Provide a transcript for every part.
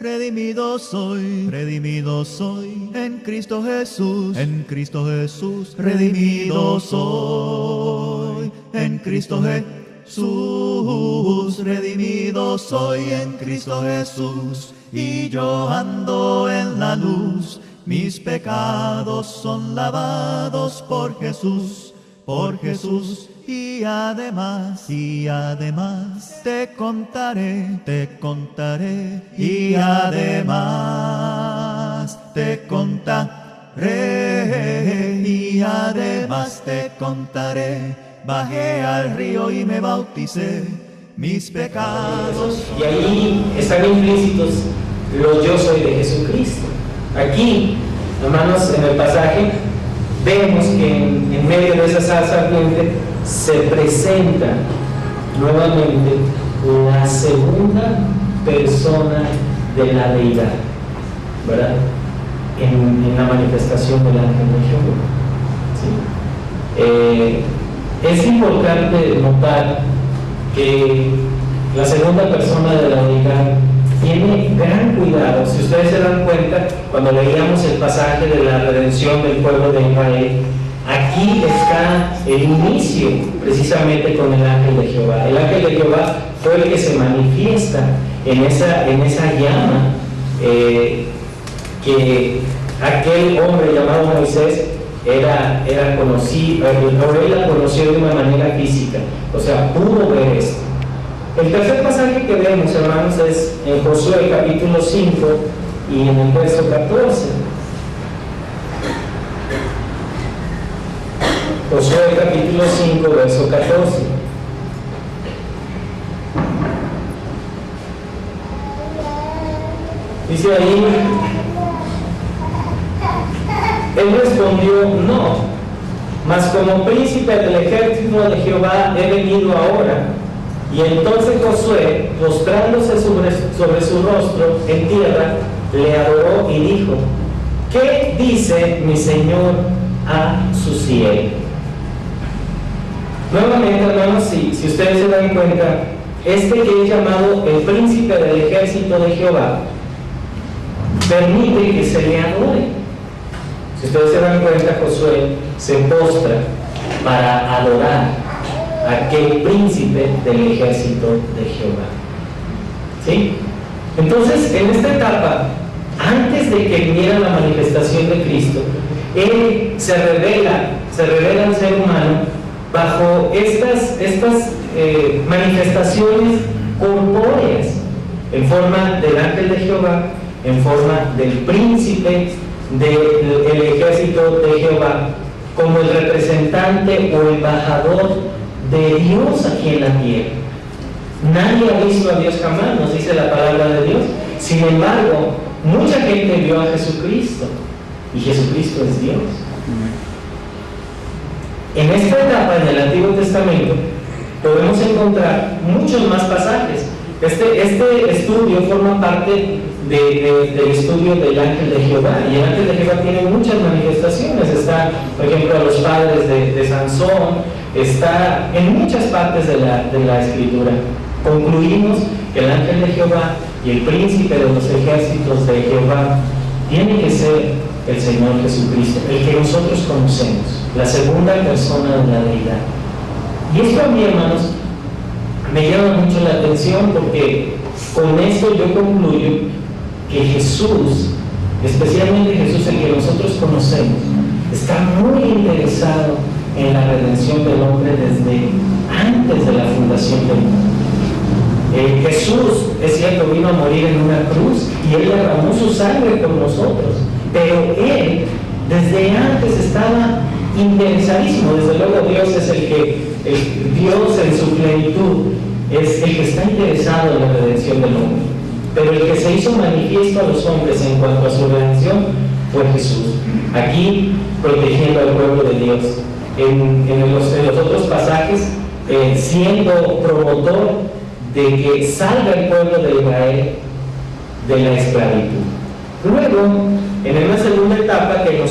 Redimido soy, en Cristo Jesús, redimido soy, en Cristo Jesús, redimido soy en Cristo Jesús, y yo ando en la luz, mis pecados son lavados por Jesús, y además te contaré, y además te contaré, bajé al río y me bauticé, mis pecados. Y ahí están implícitos los yo soy de Jesucristo. Aquí, hermanos, en el pasaje, vemos que en medio de esa salsa ardiente se presenta nuevamente la segunda persona de la deidad, ¿verdad? En la manifestación del ángel de Jehová. ¿Sí? Es importante notar que la segunda persona de la deidad tiene gran cuidado. Si ustedes se dan cuenta, cuando leíamos el pasaje de la redención del pueblo de Israel, aquí está el inicio precisamente con el ángel de Jehová. El ángel de Jehová fue el que se manifiesta en esa llama que aquel hombre llamado Moisés era conocido, él la conoció de una manera física, o sea, pudo ver esto. El tercer pasaje que vemos, hermanos, es en Josué capítulo 5 y en el verso 14. Josué capítulo 5, verso 14. Dice ahí, él respondió, no, mas como príncipe del ejército de Jehová he venido ahora. Y entonces Josué, postrándose sobre su rostro en tierra, le adoró y dijo, ¿qué dice mi Señor a su siervo? Nuevamente, hermanos, si ustedes se dan cuenta, este que es llamado el príncipe del ejército de Jehová, permite que se le adore. Si ustedes se dan cuenta, Josué se postra para adorar a aquel príncipe del ejército de Jehová. ¿Sí? Entonces, en esta etapa, antes de que viniera la manifestación de Cristo, Él se revela al ser humano bajo estas manifestaciones corpóreas, en forma del ángel de Jehová, en forma del príncipe del ejército de Jehová, como el representante o embajador de Dios aquí en la tierra. Nadie ha visto a Dios jamás, nos dice la palabra de Dios. Sin embargo, mucha gente vio a Jesucristo, y Jesucristo es Dios. En esta etapa, en el Antiguo Testamento, podemos encontrar muchos más pasajes. Este estudio forma parte del estudio del ángel de Jehová, y el ángel de Jehová tiene muchas manifestaciones. Está, por ejemplo, a los padres de Sansón, está en muchas partes de la Escritura. Concluimos que el ángel de Jehová y el príncipe de los ejércitos de Jehová tiene que ser el Señor Jesucristo, el que nosotros conocemos, la segunda persona de la deidad. Y esto a mí, hermanos, me llama mucho la atención, porque con esto yo concluyo que Jesús, especialmente Jesús el que nosotros conocemos, está muy interesado en la redención del hombre desde antes de la fundación del mundo. Jesús, es cierto, vino a morir en una cruz y Él derramó su sangre por nosotros, pero Él desde antes estaba interesadísimo. Desde luego Dios es Dios en su plenitud es el que está interesado en la redención del hombre, pero el que se hizo manifiesto a los hombres en cuanto a su redención fue Jesús, aquí protegiendo al pueblo de Dios. En los otros pasajes, siendo promotor de que salga el pueblo de Israel de la esclavitud. Luego, en una segunda etapa que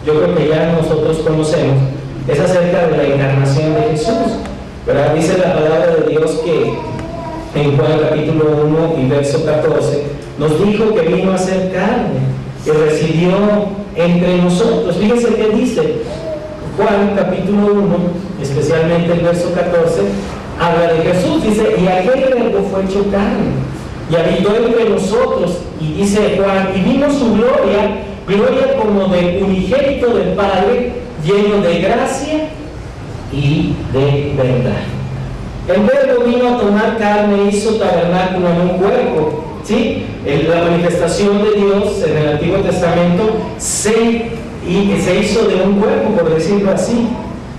yo creo que ya nosotros conocemos, es acerca de la encarnación de Jesús, ¿verdad? Dice la palabra de Dios que en Juan capítulo 1 y verso 14, nos dijo que vino a ser carne, que residió entre nosotros. Fíjense qué dice Juan capítulo 1, especialmente el verso 14, habla de Jesús, dice, y aquel verbo fue hecho carne, y habitó entre nosotros, y dice Juan, y vimos su gloria, gloria como de unigénito del Padre, lleno de gracia y de verdad. El verbo vino a tomar carne, hizo tabernáculo en un cuerpo, ¿sí? La manifestación de Dios en el Antiguo Testamento se hizo de un cuerpo, por decirlo así,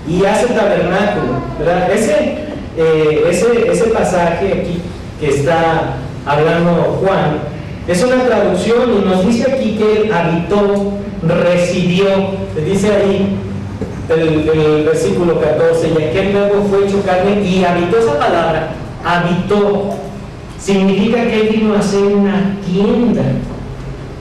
y hace tabernáculo, ¿verdad? Ese pasaje aquí que está hablando Juan es una traducción y nos dice aquí que él habitó, residió, dice ahí el versículo 14, y aquel verbo fue hecho carne y habitó. Esa palabra, habitó, significa que él vino a hacer una tienda.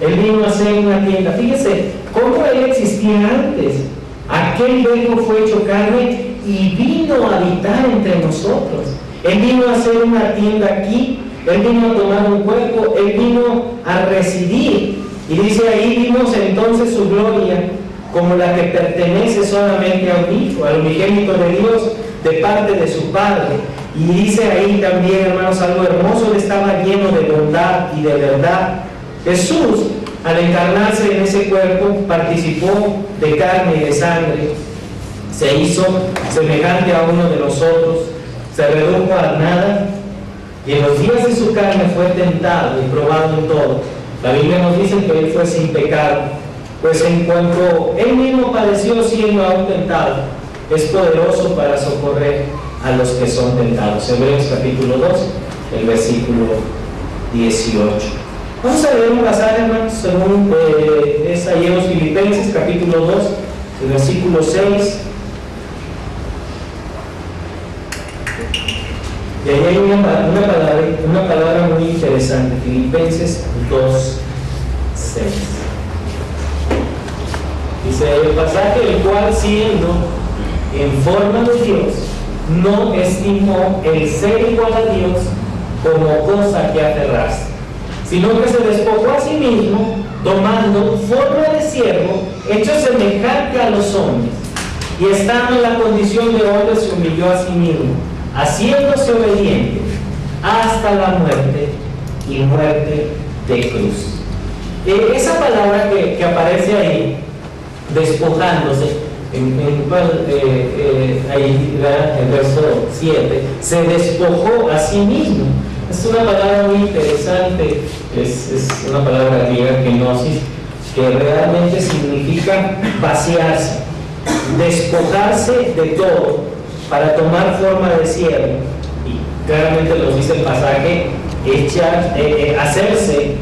Él vino a hacer una tienda. Fíjese cómo él existía antes. Aquel verbo fue hecho carne y vino a habitar entre nosotros. Él vino a hacer una tienda aquí. Él vino a tomar un cuerpo. Él vino a residir. Y dice ahí, vimos entonces su gloria como la que pertenece solamente a un hijo, al unigénito de Dios, de parte de su Padre. Y dice ahí también, hermanos, algo hermoso: él estaba lleno de bondad y de verdad. Jesús, al encarnarse en ese cuerpo, participó de carne y de sangre, se hizo semejante a uno de nosotros, se redujo a nada, y en los días de su carne fue tentado y probado en todo. La Biblia nos dice que él fue sin pecado, pues en cuanto él mismo padeció siendo aún tentado, es poderoso para socorrer a los que son tentados. Hebreos capítulo 2, el versículo 18. Vamos a leer un pasaje, hermanos, según es ahí en los Filipenses capítulo 2, el versículo 6. Y ahí hay una palabra muy interesante, Filipenses 2, 6. Dice el pasaje: el cual, siendo en forma de Dios, no estimó el ser igual a Dios como cosa que aferrarse, sino que se despojó a sí mismo, tomando forma de siervo, hecho semejante a los hombres, y estando en la condición de hombre, se humilló a sí mismo, haciéndose obediente hasta la muerte, y muerte de cruz. Esa palabra que aparece ahí, despojándose, ahí el verso 7, se despojó a sí mismo. Es una palabra muy interesante, es una palabra griega, kenosis, que realmente significa vaciarse, despojarse de todo para tomar forma de siervo. Y claramente nos dice el pasaje, hacerse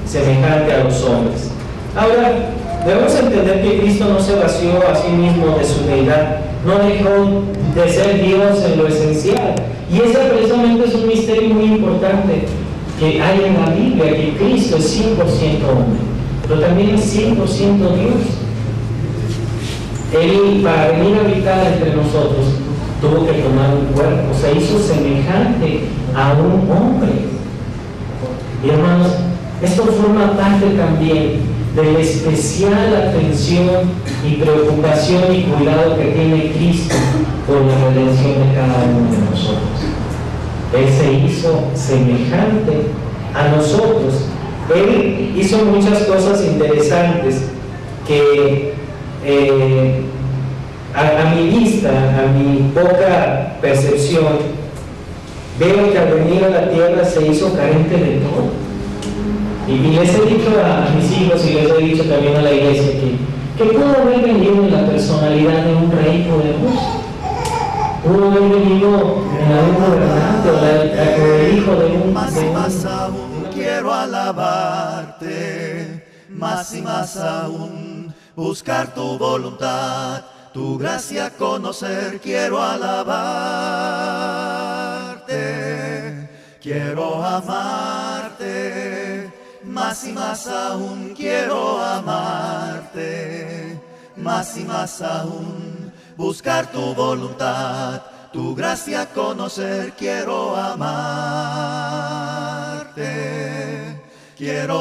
semejante a los hombres. Ahora, debemos entender que Cristo no se vació a sí mismo de su deidad, no dejó de ser Dios en lo esencial. Y ese precisamente es un misterio muy importante que hay en la Biblia, que Cristo es 100% hombre, pero también es 100% Dios. Él, para venir a habitar entre nosotros, tuvo que tomar un cuerpo, se hizo semejante a un hombre. Y hermanos, esto forma parte también de la especial atención y preocupación y cuidado que tiene Cristo por la redención de cada uno de nosotros. Él se hizo semejante a nosotros. Él hizo muchas cosas interesantes que a mi vista, a mi poca percepción, veo que al venir a la tierra se hizo carente de todo. Y les he dicho a mis hijos y les he dicho también a la iglesia que pudo haber venido en la personalidad de un rey poderoso, pudo haber venido en algún gobernante o el hijo de un... Más y más aún quiero alabarte, más y más aún buscar tu voluntad, tu gracia conocer, quiero alabarte, quiero amarte. Más y más aún quiero amarte, más y más aún buscar tu voluntad, tu gracia conocer, quiero amarte, quiero